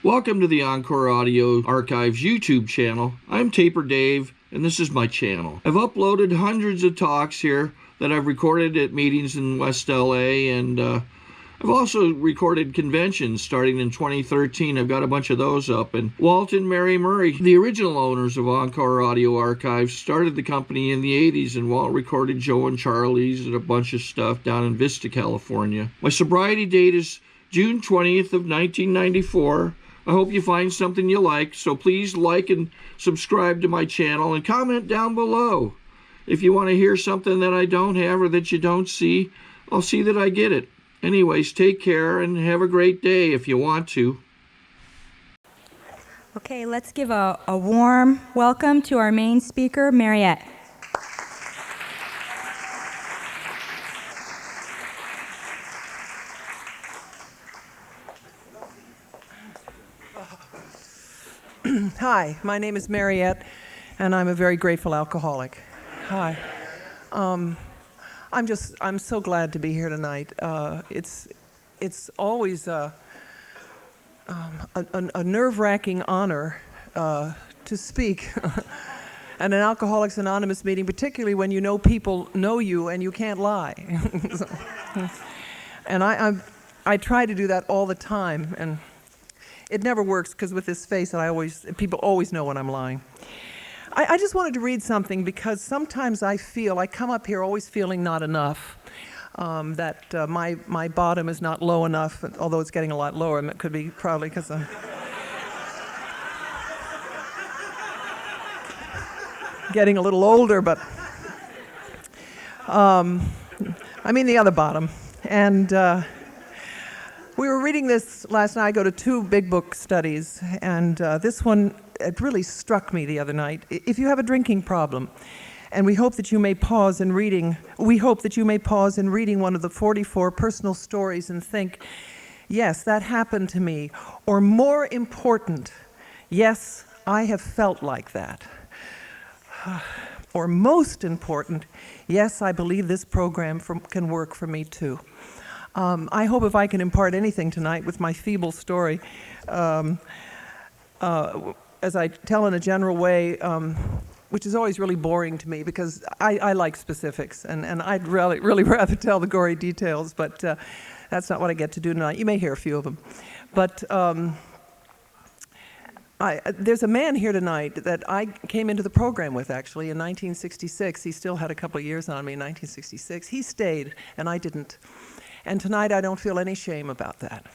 Welcome to the Encore Audio Archives YouTube channel. I'm Taper Dave, and this is my channel. I've uploaded hundreds of talks here that I've recorded at meetings in West LA, and I've also recorded conventions starting in 2013. I've got a bunch of those up. And Walt and Mary Murray, the original owners of Encore Audio Archives, started the company in the 80s, and Walt recorded Joe and Charlie's and a bunch of stuff down in Vista, California. My sobriety date is June 20th of 1994. I hope you find something you like, so please like and subscribe to my channel and comment down below. If you want to hear something that I don't have or that you don't see, I'll see that I get it. Anyways, take care and have a great day if you want to. Okay, let's give a warm welcome to our main speaker, Mariette. Hi, my name is Mariette, and I'm a very grateful alcoholic. Hi. I'm so glad to be here tonight. It's always a nerve-wracking honor to speak at an Alcoholics Anonymous meeting, particularly when you know people know you and you can't lie. And I try to do that all the time, and it never works because with this face, people always know when I'm lying. I just wanted to read something because sometimes I come up here always feeling not enough, that my bottom is not low enough, although it's getting a lot lower, and it could be probably because I'm getting a little older, but I mean the other bottom. And we were reading this last night. I go to 2 big book studies, and this one, it really struck me the other night. If you have a drinking problem, and we hope that you may pause in reading one of the 44 personal stories and think, yes, that happened to me, or more important, yes, I have felt like that. Or most important, yes, I believe this program can work for me too. I hope if I can impart anything tonight with my feeble story, as I tell in a general way, which is always really boring to me because I like specifics, and I'd really rather tell the gory details, but that's not what I get to do tonight. You may hear a few of them. But there's a man here tonight that I came into the program with, actually, in 1966. He still had a couple of years on me in 1966. He stayed, and I didn't. And tonight I don't feel any shame about that.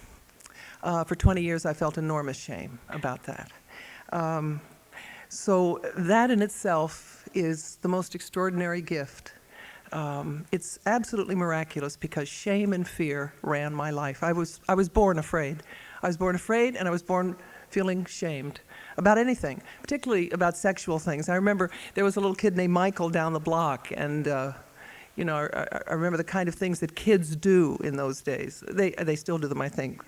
For 20 years I felt enormous shame about that. So that in itself is the most extraordinary gift. It's absolutely miraculous because shame and fear ran my life. I was born afraid. I was born afraid, and I was born feeling shamed about anything, particularly about sexual things. I remember there was a little kid named Michael down the block, and you know, I remember the kind of things that kids do in those days. They still do them, I think.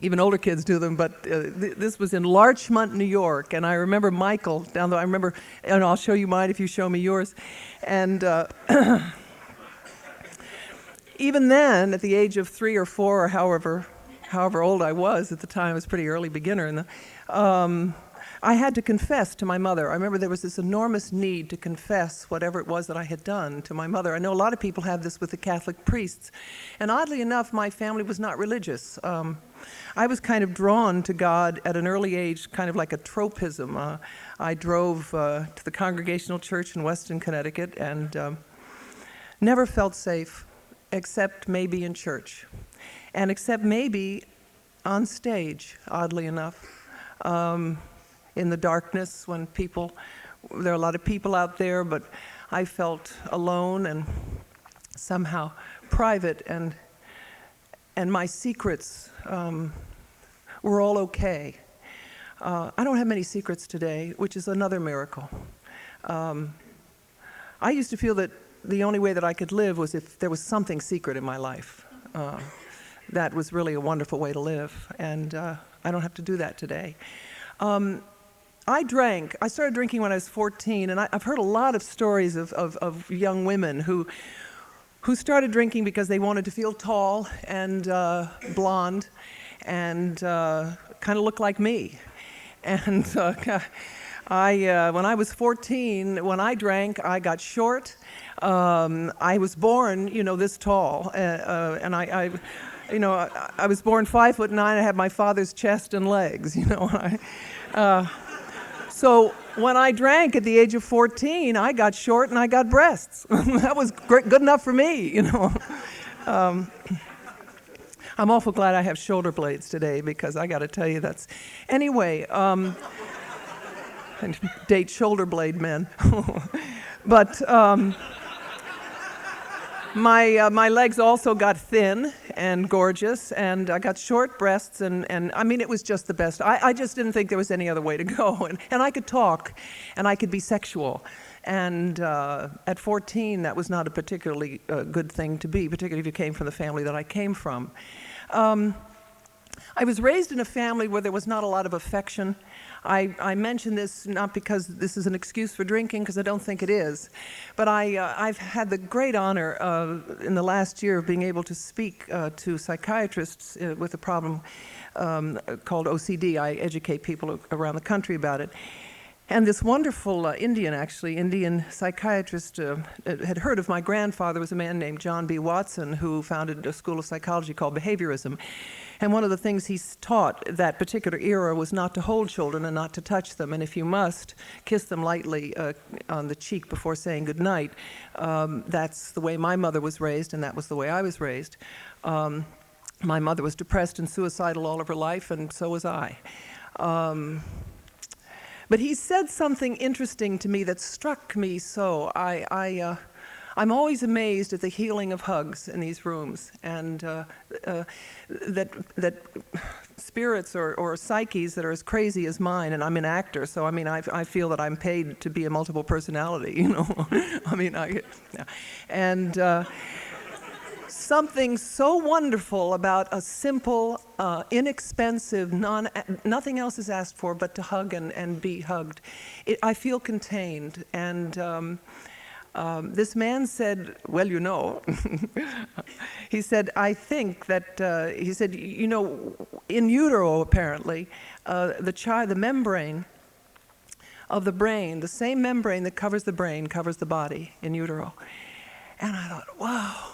Even older kids do them, but this was in Larchmont, New York, and I remember Michael down there. I remember, and I'll show you mine if you show me yours. And even then, at the age of 3 or 4, or however old I was at the time, I was a pretty early beginner. I had to confess to my mother. I remember there was this enormous need to confess whatever it was that I had done to my mother. I know a lot of people have this with the Catholic priests. And oddly enough, my family was not religious. I was kind of drawn to God at an early age, kind of like a tropism. I drove to the Congregational Church in Weston, Connecticut, and never felt safe, except maybe in church. And except maybe on stage, oddly enough. In the darkness, when there are a lot of people out there, but I felt alone and somehow private, and my secrets were all okay. I don't have many secrets today, which is another miracle. I used to feel that the only way that I could live was if there was something secret in my life. That was really a wonderful way to live, and I don't have to do that today. I started drinking when I was 14, and I've heard a lot of stories of young women who who started drinking because they wanted to feel tall and blonde and kind of look like me. And when I was 14, when I drank, I got short. I was born, this tall, and I was born 5'9". I had my father's chest and legs, So when I drank at the age of 14, I got short and I got breasts. That was good enough for me, I'm awful glad I have shoulder blades today, because I got to tell you that's... Anyway, and date shoulder blade men. But my legs also got thin and gorgeous, and I got short breasts, and I mean, it was just the best. I just didn't think there was any other way to go. And I could talk, and I could be sexual. And at 14, that was not a particularly good thing to be, particularly if you came from the family that I came from. I was raised in a family where there was not a lot of affection. I mention this not because this is an excuse for drinking, because I don't think it is, but I've had the great honor in the last year of being able to speak to psychiatrists with a problem called OCD. I educate people around the country about it. And this wonderful Indian psychiatrist had heard of my grandfather, was a man named John B. Watson, who founded a school of psychology called behaviorism. And one of the things he taught that particular era was not to hold children and not to touch them. And if you must, kiss them lightly on the cheek before saying goodnight. That's the way my mother was raised, and that was the way I was raised. My mother was depressed and suicidal all of her life, and so was I. But he said something interesting to me that struck me so. I'm always amazed at the healing of hugs in these rooms, and that spirits or psyches that are as crazy as mine, and I'm an actor, so I mean, I feel that I'm paid to be a multiple personality, I mean, something so wonderful about a simple, inexpensive, nothing else is asked for but to hug and be hugged. I feel contained, and this man said, well, he said, I think that, he said, in utero, apparently, the membrane of the brain, the same membrane that covers the brain covers the body in utero. And I thought, wow.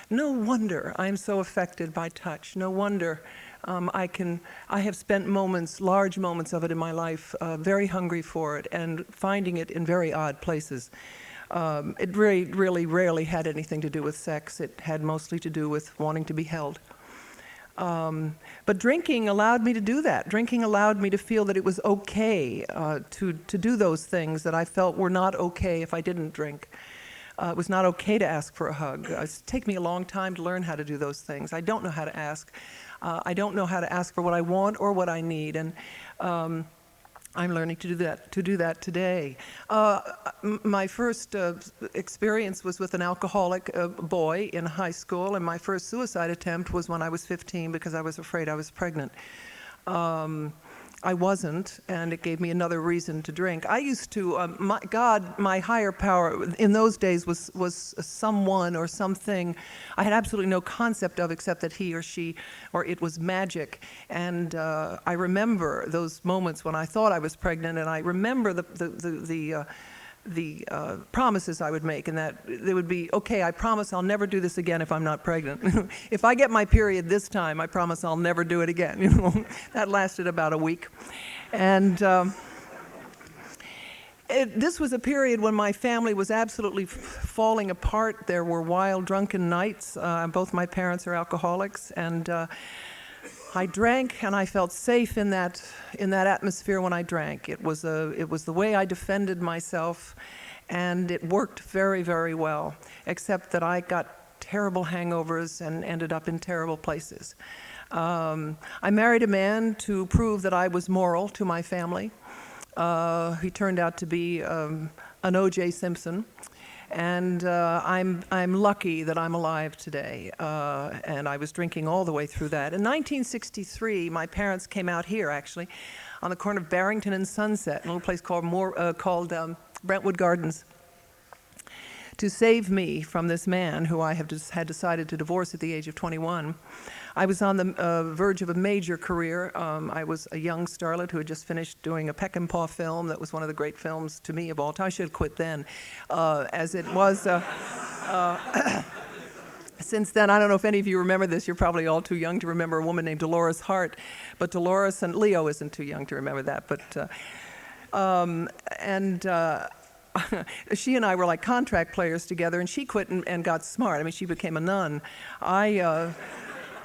No wonder I'm so affected by touch. No wonder I have spent large moments of it in my life, very hungry for it and finding it in very odd places. It really rarely had anything to do with sex. It had mostly to do with wanting to be held. But drinking allowed me to do that. Drinking allowed me to feel that it was okay to do those things that I felt were not okay if I didn't drink. It was not okay to ask for a hug. It's taken me a long time to learn how to do those things. I don't know how to ask. I don't know how to ask for what I want or what I need, and I'm learning to do that today. My first experience was with an alcoholic boy in high school, and my first suicide attempt was when I was 15 because I was afraid I was pregnant. I wasn't, and it gave me another reason to drink. I used to, my higher power in those days was someone or something I had absolutely no concept of except that he or she or it was magic. And I remember those moments when I thought I was pregnant, and I remember the promises I would make, and that they would be, okay, I promise I'll never do this again if I'm not pregnant. If I get my period this time, I promise I'll never do it again. That lasted about a week. And this was a period when my family was absolutely falling apart. There were wild, drunken nights. Both my parents are alcoholics, and I drank, and I felt safe in that atmosphere when I drank. It was the way I defended myself, and it worked very, very well, except that I got terrible hangovers and ended up in terrible places. I married a man to prove that I was moral to my family. He turned out to be an O.J. Simpson. And I'm lucky that I'm alive today, and I was drinking all the way through that. In 1963, my parents came out here, actually, on the corner of Barrington and Sunset, in a little place called Brentwood Gardens, to save me from this man who I had decided to divorce at the age of 21. I was on the verge of a major career. I was a young starlet who had just finished doing a Peckinpah film that was one of the great films to me of all time. I should have quit then. As it was, since then, I don't know if any of you remember this. You're probably all too young to remember a woman named Dolores Hart. But Dolores, and Leo isn't too young to remember that. But she and I were like contract players together, and she quit and got smart. I mean, she became a nun.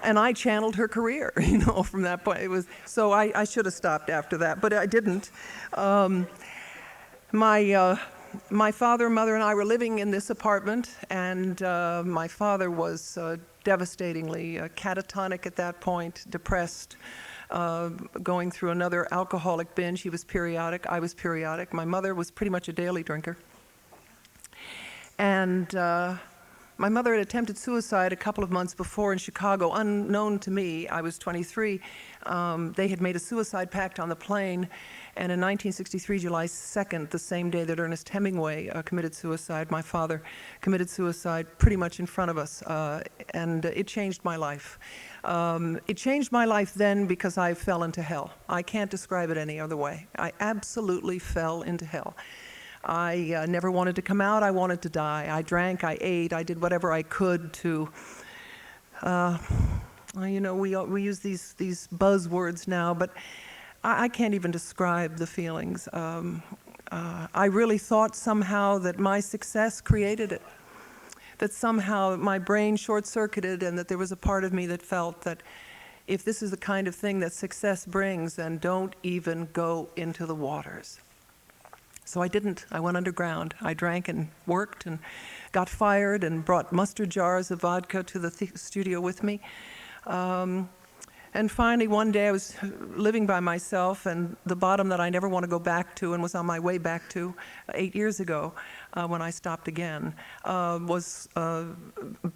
And I channeled her career, you know, from that point. It was, so I should have stopped after that, but I didn't. My father and mother and I were living in this apartment, and my father was devastatingly catatonic at that point, depressed, going through another alcoholic binge. He was periodic, I was periodic. My mother was pretty much a daily drinker. And my mother had attempted suicide a couple of months before in Chicago, unknown to me. I was 23. They had made a suicide pact on the plane, and in 1963, July 2nd, the same day that Ernest Hemingway committed suicide, my father committed suicide pretty much in front of us, and it changed my life. It changed my life then because I fell into hell. I can't describe it any other way. I absolutely fell into hell. I never wanted to come out. I wanted to die. I drank, I ate, I did whatever I could to, you know, we use these buzzwords now, but I can't even describe the feelings. I really thought somehow that my success created it, that somehow my brain short-circuited, and that there was a part of me that felt that if this is the kind of thing that success brings, then don't even go into the waters. So I didn't. I went underground. I drank and worked and got fired and brought mustard jars of vodka to the studio with me. And finally, one day I was living by myself, and the bottom that I never want to go back to and was on my way back to 8 years ago when I stopped again, was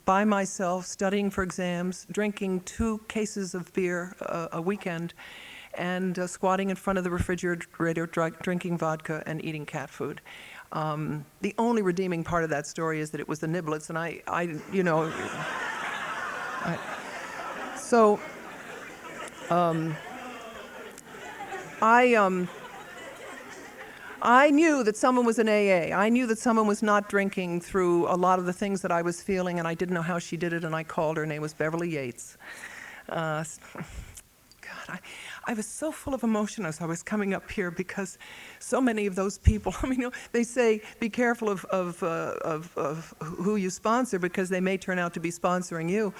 by myself, studying for exams, drinking 2 cases of beer a weekend, and squatting in front of the refrigerator, drinking vodka and eating cat food. The only redeeming part of that story is that it was the niblets, and I you know, I knew that someone was in AA. I knew that someone was not drinking through a lot of the things that I was feeling, and I didn't know how she did it, and I called her. Her name was Beverly Yates. God, I was so full of emotion as I was coming up here because so many of those people, I mean, you know, they say be careful of who you sponsor because they may turn out to be sponsoring you.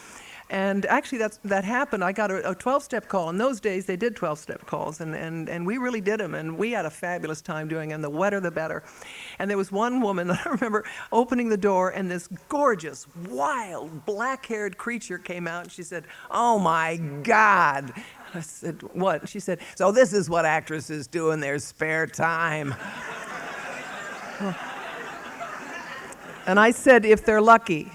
And actually that happened. I got a 12-step call. In those days, they did 12-step calls, and we really did them, and we had a fabulous time doing them. The wetter, the better. And there was one woman that I remember opening the door, and this gorgeous, wild, black-haired creature came out, and she said, "Oh, my God." I said, "What?" She said, "So this is what actresses do in their spare time." And I said, "If they're lucky."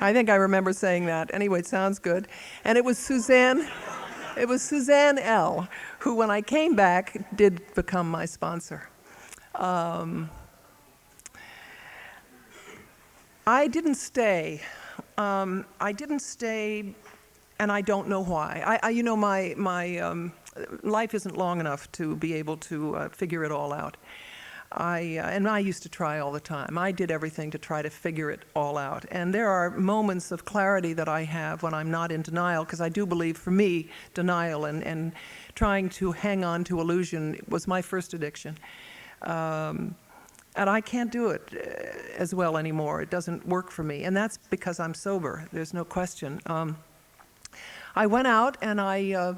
I think I remember saying that. Anyway, it sounds good. And it was Suzanne L., who, when I came back, did become my sponsor. I didn't stay. And I don't know why. You know, my life isn't long enough to be able to figure it all out. And I used to try all the time. I did everything to try to figure it all out. And there are moments of clarity that I have when I'm not in denial, because I do believe, for me, denial and trying to hang on to illusion was my first addiction. And I can't do it as well anymore. It doesn't work for me. And that's because I'm sober. There's no question. I went out and I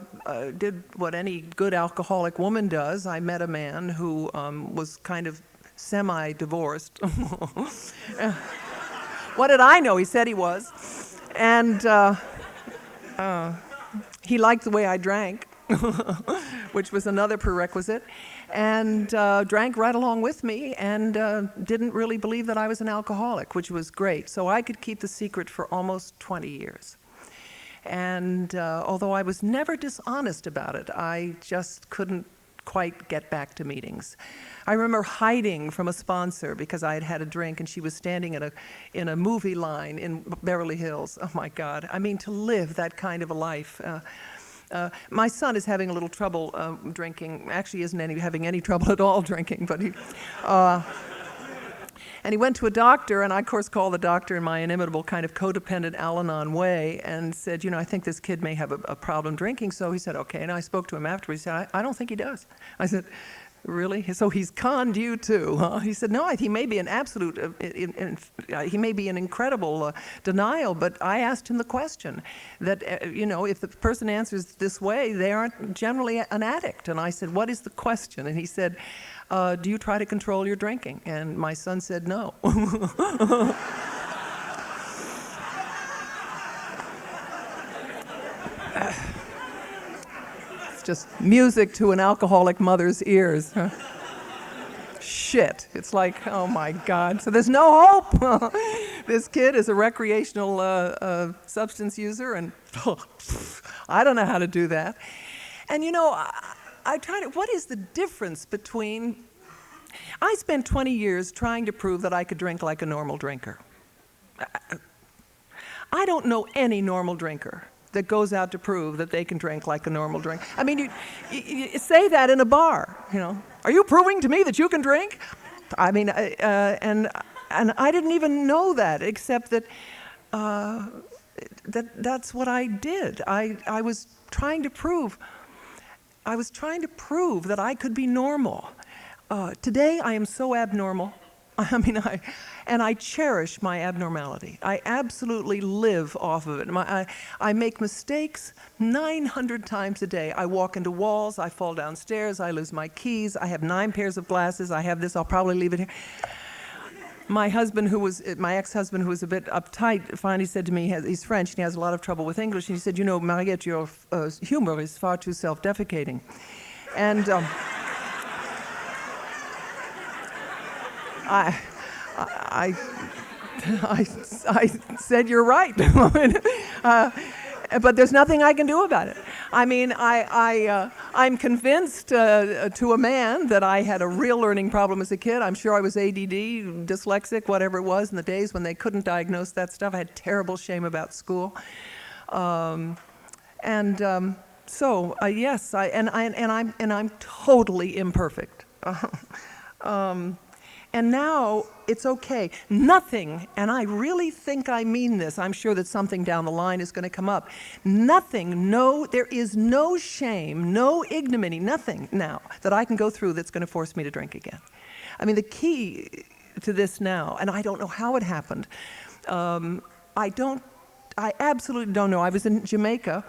did what any good alcoholic woman does. I met a man who was kind of semi-divorced. What did I know? He said he was. And he liked the way I drank, which was another prerequisite, and drank right along with me, and didn't really believe that I was an alcoholic, which was great. So I could keep the secret for almost 20 years. And although I was never dishonest about it, I just couldn't quite get back to meetings. I remember hiding from a sponsor because I had had a drink and she was standing in a movie line in Beverly Hills. Oh my God, I mean, to live that kind of a life. My son is having a little trouble drinking. Actually, isn't having any trouble at all drinking, but and he went to a doctor, and I, of course, called the doctor in my inimitable kind of codependent Al-Anon way and said, I think this kid may have a problem drinking. So he said, okay. And I spoke to him afterwards. He said, I don't think he does. I said, really? So he's conned you too, huh? He said, no, he may be an absolute, he may be an incredible denial, but I asked him the question that, if the person answers this way, they aren't generally an addict. And I said, what is the question? And he said, do you try to control your drinking? And my son said, no. It's just music to an alcoholic mother's ears. Huh? Shit. It's like, oh my God. So there's no hope. This kid is a recreational substance user, and I don't know how to do that. And I try to, what is the difference between, I spent 20 years trying to prove that I could drink like a normal drinker. I don't know any normal drinker that goes out to prove that they can drink like a normal drinker. I mean, you say that in a bar, Are you proving to me that you can drink? I mean, and I didn't even know that, except that that's what I did. I was trying to prove that I could be normal. Today, I am so abnormal. I mean, I cherish my abnormality. I absolutely live off of it. I make mistakes 900 times a day. I walk into walls, I fall downstairs, I lose my keys, I have 9 pairs of glasses, I have this, I'll probably leave it here. My husband, my ex-husband, who was a bit uptight, finally said to me, he's French and he has a lot of trouble with English, and he said, Mariette, your humor is far too self-defecating. And I said, you're right. But there's nothing I can do about it. I mean, I'm convinced to a man that I had a real learning problem as a kid. I'm sure I was ADD, dyslexic, whatever it was in the days when they couldn't diagnose that stuff. I had terrible shame about school. So yes, I'm totally imperfect. And now it's okay. Nothing, and I really think I mean this, I'm sure that something down the line is going to come up. There is no shame, no ignominy, nothing now that I can go through that's going to force me to drink again. I mean, the key to this now, and I don't know how it happened, I absolutely don't know. I was in Jamaica,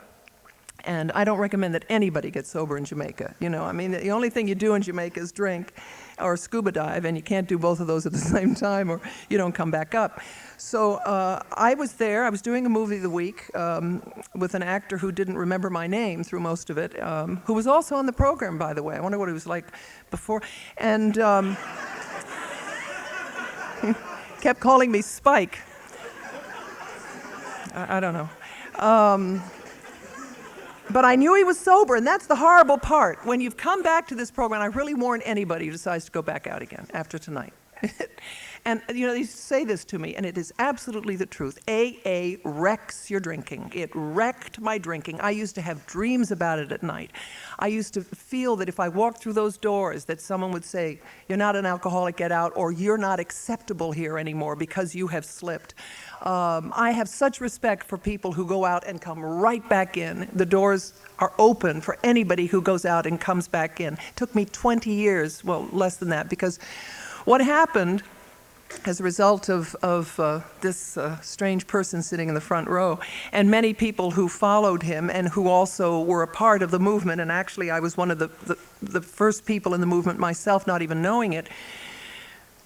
and I don't recommend that anybody get sober in Jamaica. I mean, the only thing you do in Jamaica is drink or scuba dive, and you can't do both of those at the same time or you don't come back up. So I was there. I was doing a movie of the week with an actor who didn't remember my name through most of it, who was also on the program, by the way. I wonder what he was like before. And kept calling me Spike. I don't know. But I knew he was sober, and that's the horrible part. When you've come back to this program, I really warn anybody who decides to go back out again after tonight. And, they say this to me, and it is absolutely the truth. AA wrecks your drinking. It wrecked my drinking. I used to have dreams about it at night. I used to feel that if I walked through those doors, that someone would say, you're not an alcoholic, get out, or you're not acceptable here anymore because you have slipped. I have such respect for people who go out and come right back in. The doors are open for anybody who goes out and comes back in. It took me 20 years, well, less than that, because what happened as a result of this strange person sitting in the front row, and many people who followed him and who also were a part of the movement, and actually I was one of the first people in the movement myself, not even knowing it.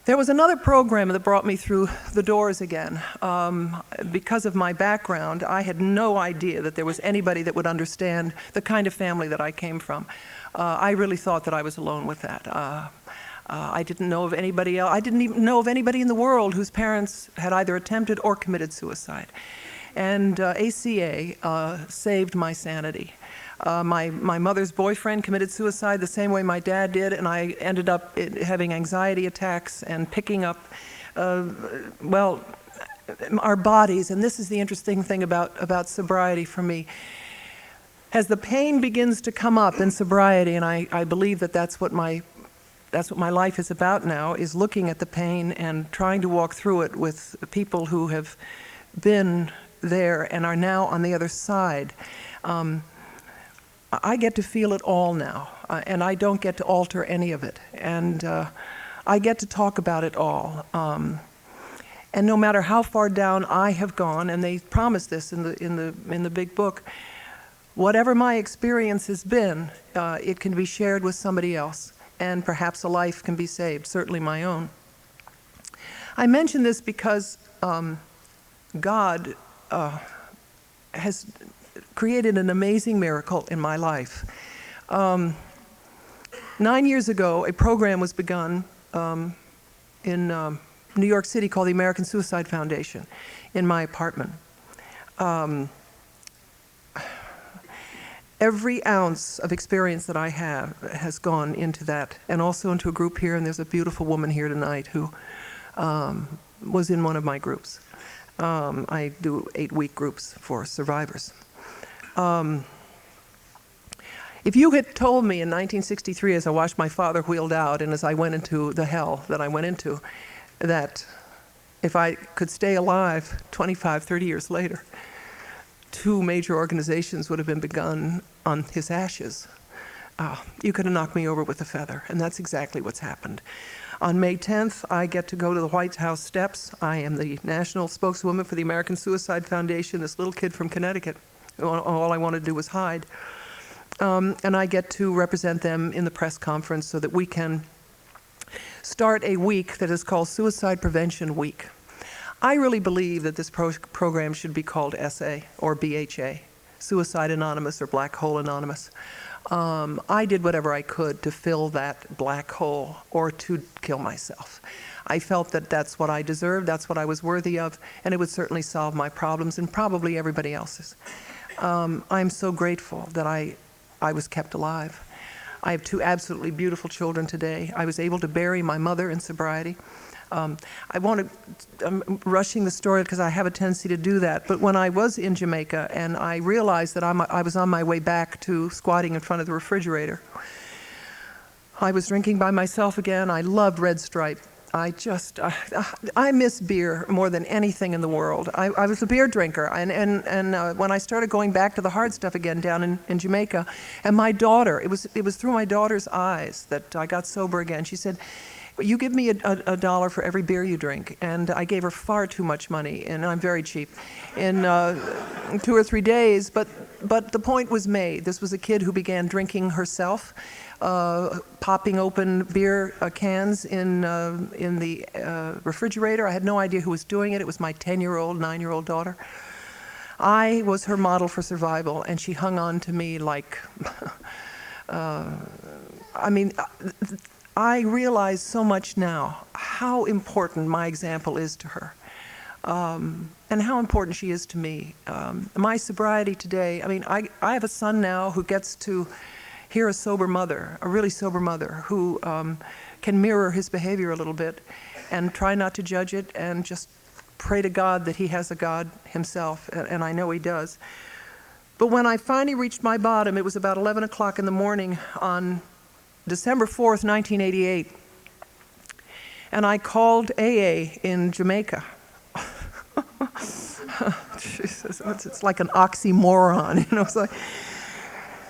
There was another program that brought me through the doors again. Because of my background, I had no idea that there was anybody that would understand the kind of family that I came from. I really thought that I was alone with that. I didn't know of anybody else. I didn't even know of anybody in the world whose parents had either attempted or committed suicide. And ACA saved my sanity. My mother's boyfriend committed suicide the same way my dad did, and I ended up having anxiety attacks and picking up, well, our bodies. And this is the interesting thing about sobriety for me. As the pain begins to come up in sobriety, and I believe that that's what my life is about now, is looking at the pain and trying to walk through it with people who have been there and are now on the other side. I get to feel it all now, and I don't get to alter any of it. And I get to talk about it all. And no matter how far down I have gone, and they promise this in the big book, whatever my experience has been, it can be shared with somebody else, and perhaps a life can be saved, certainly my own. I mention this because God has created an amazing miracle in my life. 9 years ago, a program was begun in New York City called the American Suicide Foundation in my apartment. Every ounce of experience that I have has gone into that, and also into a group here, and there's a beautiful woman here tonight who was in one of my groups. I do 8-week groups for survivors. If you had told me in 1963, as I watched my father wheeled out and as I went into the hell that I went into, that if I could stay alive 25, 30 years later, 2 major organizations would have been begun on his ashes, you could have knocked me over with a feather, and that's exactly what's happened. On May 10th, I get to go to the White House steps. I am the national spokeswoman for the American Suicide Foundation, this little kid from Connecticut. All I wanted to do was hide. And I get to represent them in the press conference so that we can start a week that is called Suicide Prevention Week. I really believe that this program should be called SA or BHA, Suicide Anonymous or Black Hole Anonymous. I did whatever I could to fill that black hole or to kill myself. I felt that that's what I deserved, that's what I was worthy of, and it would certainly solve my problems and probably everybody else's. I'm so grateful that I was kept alive. I have 2 absolutely beautiful children today. I was able to bury my mother in sobriety. I'm rushing the story because I have a tendency to do that, but when I was in Jamaica and I realized that I was on my way back to squatting in front of the refrigerator, I was drinking by myself again. I loved Red Stripe. I miss beer more than anything in the world. I was a beer drinker, and when I started going back to the hard stuff again down in Jamaica, and my daughter, it was through my daughter's eyes that I got sober again. She said, "You give me $1 for every beer you drink," and I gave her far too much money, and I'm very cheap, in 2 or 3 days. But the point was made. This was a kid who began drinking herself, popping open beer cans in the refrigerator. I had no idea who was doing it. It was my 10-year-old, 9-year-old daughter. I was her model for survival, and she hung on to me like, I realize so much now how important my example is to her, and how important she is to me. My sobriety today, I have a son now who gets to hear a sober mother, a really sober mother, who can mirror his behavior a little bit and try not to judge it and just pray to God that he has a God himself, and I know he does. But when I finally reached my bottom, it was about 11 o'clock in the morning on December 4th, 1988, and I called AA in Jamaica. Jesus, it's like an oxymoron, you know. It's like,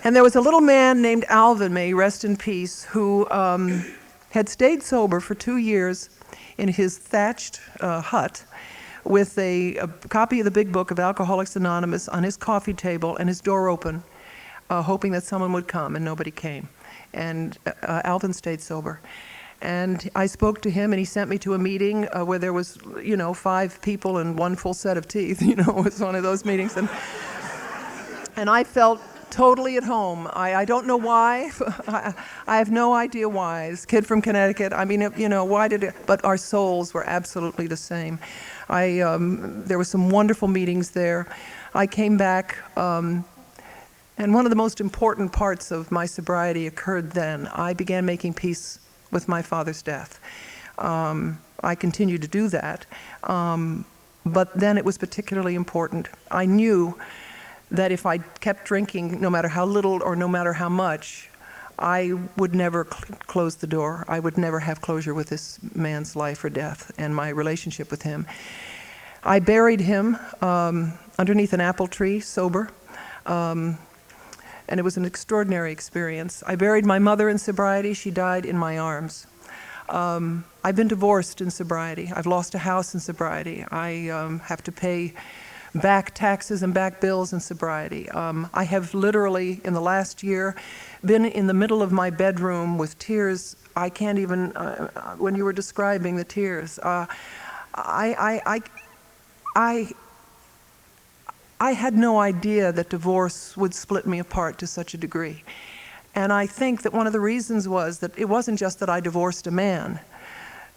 and there was a little man named Alvin, may he rest in peace, who had stayed sober for 2 years in his thatched hut with a copy of the big book of Alcoholics Anonymous on his coffee table and his door open, hoping that someone would come, and nobody came. And Alvin stayed sober. And I spoke to him, and he sent me to a meeting where there was, 5 people and 1 full set of teeth. It was one of those meetings. And I felt totally at home. I don't know why. I have no idea why. This kid from Connecticut, I mean, you know, why did it? But our souls were absolutely the same. There were some wonderful meetings there. I came back, and one of the most important parts of my sobriety occurred then. I began making peace with my father's death. I continued to do that, but then it was particularly important. I knew that if I kept drinking, no matter how little or no matter how much, I would never close the door. I would never have closure with this man's life or death and my relationship with him. I buried him underneath an apple tree, sober, and it was an extraordinary experience. I buried my mother in sobriety. She died in my arms. I've been divorced in sobriety. I've lost a house in sobriety. I have to pay back taxes and back bills in sobriety. I have literally, in the last year, been in the middle of my bedroom with tears. I can't even, when you were describing the tears, I had no idea that divorce would split me apart to such a degree. And I think that one of the reasons was that it wasn't just that I divorced a man,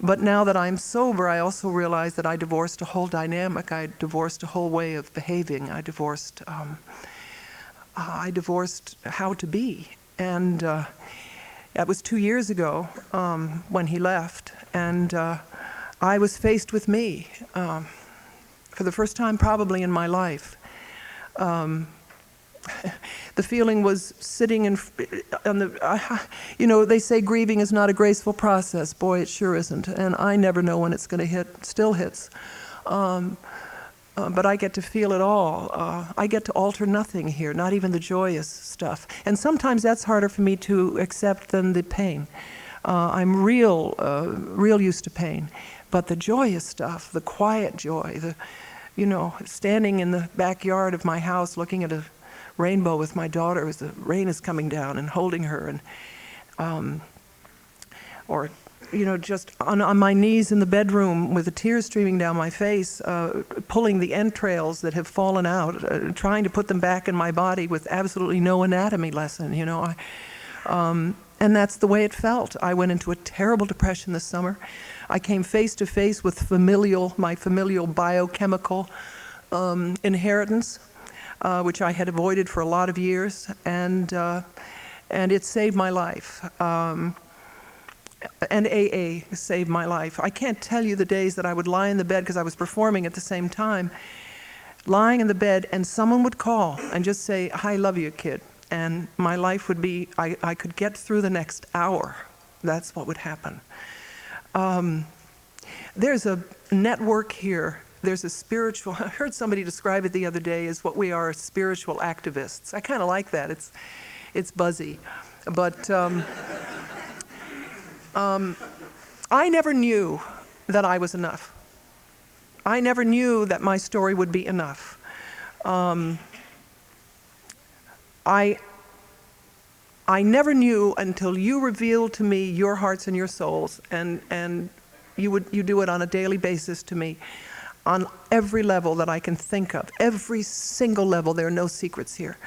but now that I'm sober, I also realize that I divorced a whole dynamic. I divorced a whole way of behaving. I divorced how to be. And that was 2 years ago when he left. And I was faced with me for the first time probably in my life. The feeling was sitting on the, you know, they say grieving is not a graceful process. Boy, it sure isn't. And I never know when it's going to hit, still hits. But I get to feel it all. I get to alter nothing here, not even the joyous stuff. And sometimes that's harder for me to accept than the pain. I'm real used to pain. But the joyous stuff, the quiet joy, you know, standing in the backyard of my house looking at a rainbow with my daughter as the rain is coming down and holding her, and or you know, just on my knees in the bedroom with the tears streaming down my face, pulling the entrails that have fallen out, trying to put them back in my body with absolutely no anatomy lesson, you know. And that's the way it felt. I went into a terrible depression this summer. I came face to face with my familial biochemical inheritance, which I had avoided for a lot of years, and it saved my life. And AA saved my life. I can't tell you the days that I would lie in the bed, because I was performing at the same time, lying in the bed, and someone would call and just say, "I love you, kid." And my life would be, I could get through the next hour. That's what would happen. There's a network here. There's a spiritual, I heard somebody describe it the other day as what we are, spiritual activists. I kind of like that. It's buzzy. But I never knew that I was enough. I never knew that my story would be enough. I never knew until you revealed to me your hearts and your souls, and you do it on a daily basis to me, on every level that I can think of, every single level. There are no secrets here.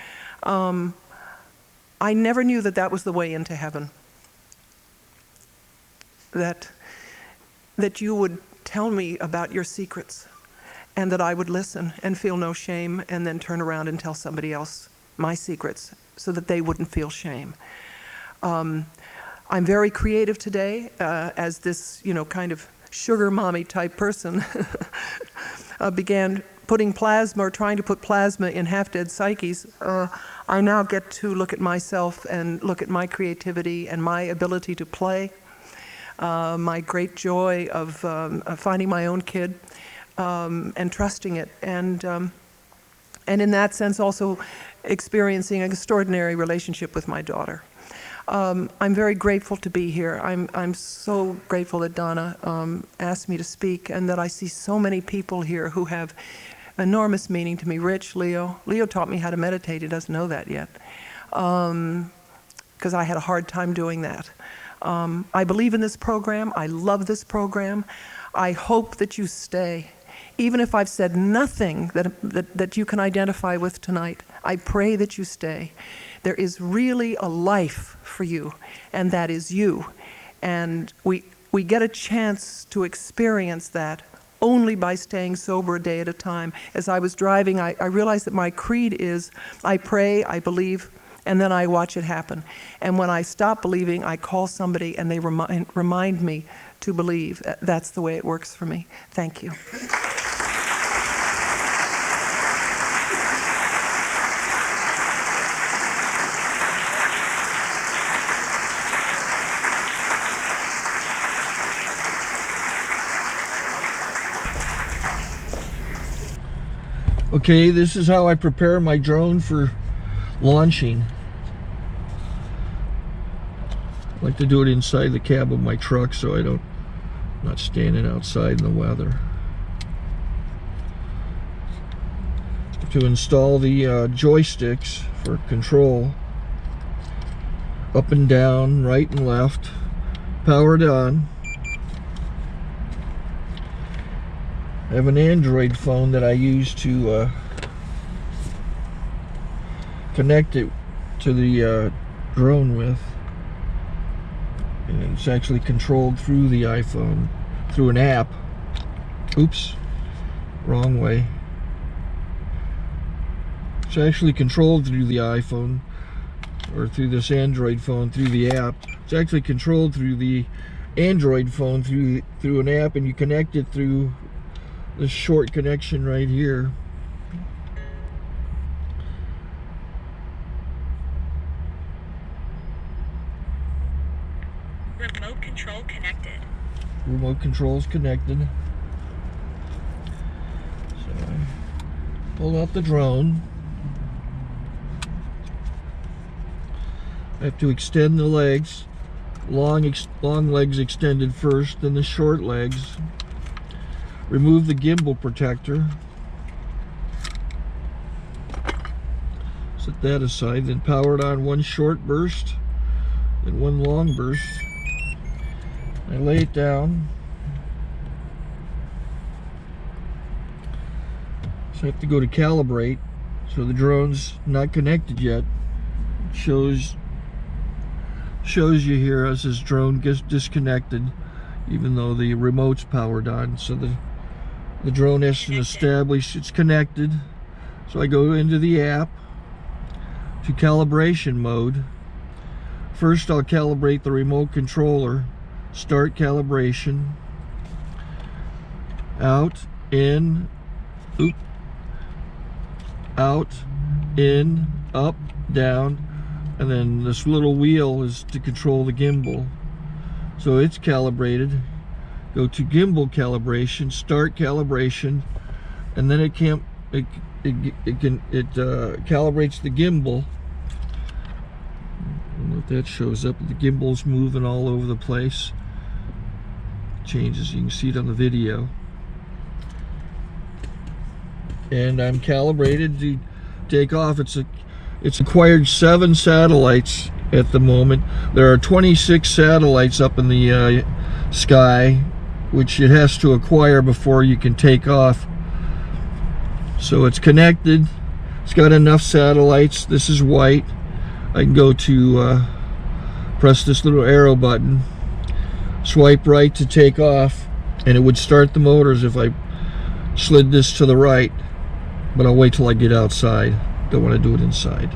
I never knew that was the way into heaven. That you would tell me about your secrets, and that I would listen and feel no shame, and then turn around and tell somebody else my secrets so that they wouldn't feel shame. I'm very creative today as this, you know, kind of sugar mommy type person began putting plasma, or trying to put plasma in half-dead psyches. I now get to look at myself and look at my creativity and my ability to play, my great joy of finding my own kid and trusting it, and in that sense also experiencing an extraordinary relationship with my daughter. I'm very grateful to be here. I'm so grateful that Donna asked me to speak, and that I see so many people here who have enormous meaning to me. Rich, Leo. Leo taught me how to meditate. He doesn't know that yet, because I had a hard time doing that. I believe in this program. I love this program. I hope that you stay. Even if I've said nothing that you can identify with tonight, I pray that you stay. There is really a life for you, and that is you. And we get a chance to experience that only by staying sober a day at a time. As I was driving, I realized that my creed is, I pray, I believe, and then I watch it happen. And when I stop believing, I call somebody and they remind me to believe. That's the way it works for me. Thank you. Okay, this is how I prepare my drone for launching. I like to do it inside the cab of my truck so I'm not standing outside in the weather. To install the joysticks for control, up and down, right and left, powered on. I have an Android phone that I use to connect it to the drone with, and it's actually controlled through the iPhone through an app. Oops, wrong way. It's actually controlled through the iPhone, or through this Android phone through the app. It's actually controlled through the Android phone through an app, and you connect it through this short connection right here. Remote control connected. Remote control's connected. So I pull out the drone. I have to extend the legs. Long legs extended first, then the short legs. Remove the gimbal protector. Set that aside, then power it on one short burst, then one long burst. I lay it down. So I have to go to calibrate. So the drone's not connected yet. It shows you here as this drone gets disconnected, even though the remote's powered on. So the drone has to establish it's connected. So I go into the app to calibration mode. First I'll calibrate the remote controller. Start calibration. Out, in, oop, out, in, up, down, and then this little wheel is to control the gimbal. So it's calibrated. Go to gimbal calibration, start calibration, and then it calibrates the gimbal. I don't know if that shows up. The gimbal's moving all over the place. Changes, you can see it on the video. And I'm calibrated to take off. It's acquired 7 satellites at the moment. There are 26 satellites up in the sky, which it has to acquire before you can take off. So it's connected. It's got enough satellites. This is white. I can go to press this little arrow button, swipe right to take off, and it would start the motors if I slid this to the right. But I'll wait till I get outside. Don't want to do it inside.